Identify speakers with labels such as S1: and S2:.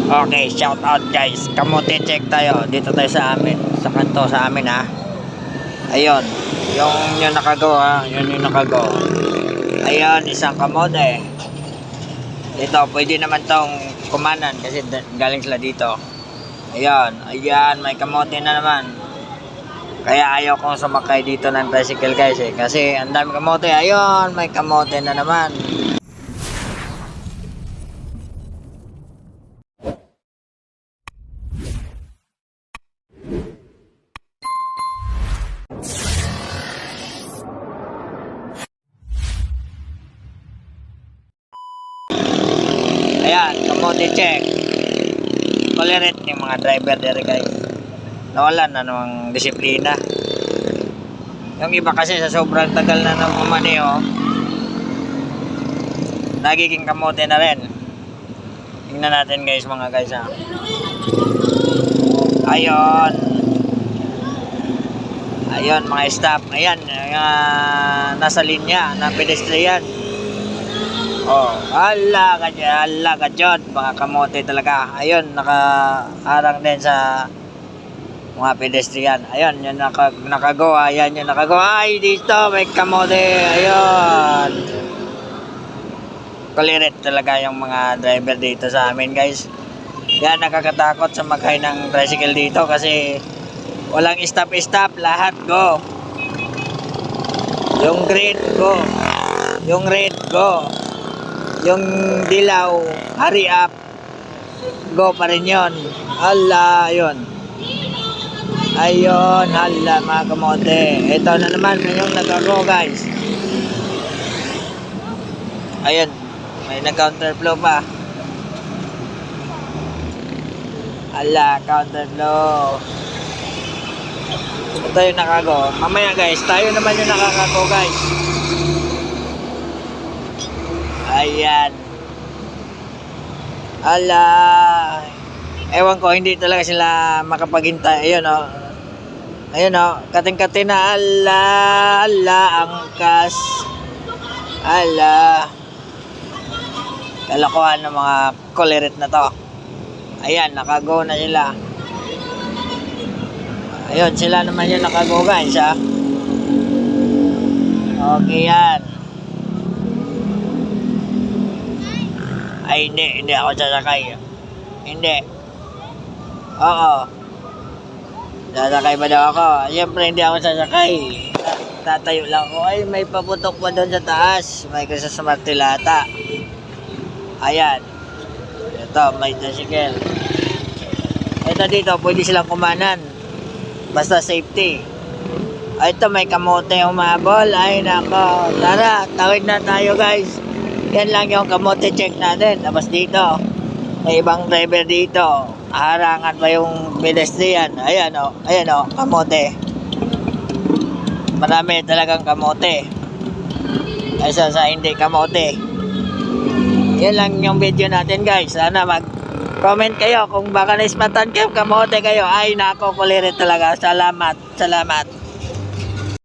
S1: Okay, shout out guys. Kamote check tayo. Dito tayo sa amin. Sa kanto sa amin ha. Ayun. Yung nakagawa. Yun yung nakagawa. Ayun, isang kamote. Dito, pwede naman tong kumanan kasi galing sila dito. Ayun. Ayan, may kamote na naman. Kaya ayaw kong sumakay dito ng tricycle guys eh. Kasi ang dami kamote. Ayun, may kamote na naman. Ayan, kamote check. Tolerate ng mga driver dere guys. Nawalan na ng disiplina. Yung iba kasi sa sobrang tagal na ng umaneho, nagiging kamote na rin. Tingnan natin guys mga guys ha. Ayun. Ayun mga staff. Ayan, nasa linya na pedestrian. Oh, ala ka dyan, mga kamote talaga. Ayun, nakaharang din sa mga pedestrian. Ayun, yung nakagawa. Ayan, yung nakagawa. Ay, dito, may kamote. Ayun. Kulirit talaga yung mga driver dito sa amin, guys. Yan, nakakatakot sa maghay ng tricycle dito kasi walang stop-stop. Lahat, go. Yung green, go. Yung red, go. Yung dilaw, hurry up. Go pa rin yun. Hala, yun. Ayun, hala mga kamote. Ito na naman yung nag-go guys. Ayun, may nag-counterflow pa. Hala, counterflow. Ito yung nakago. Mamaya guys, tayo naman yung nakakago guys. Ayan. Ala. Ewan ko, hindi talaga sila makapaghintay. Ayun o. Ayun o. Kating-kating na. Ala. Ala. Angkas. Ala. Kalokohan ng mga kulirit na to. Ayan. Nakago na sila. Ayun. Sila naman yung nakago guys ha. Okay yan. Ay, hindi ako sasakay. Hindi. Oo. Sasakay ba daw ako? Siyempre, hindi ako sasakay. Tatayo lang ako. Ay, may paputok pa doon sa taas. May kasi sa martilata. Ayan. Ito, may tricycle. Ito dito, pwede silang kumanan. Basta safety. Ay, ito, may kamote humabol. Ay, nako. Tara, tawid na tayo, guys. Yan lang yung kamote check natin. Tapos dito, may ibang driver dito. Harangan pa yung pedestrian. Ayan o, kamote. Marami talagang kamote. Kaysa sa hindi kamote. Yan lang yung video natin guys. Sana mag-comment kayo kung baka naispatan kayo kamote kayo. Ay nako, kulirit talaga. Salamat.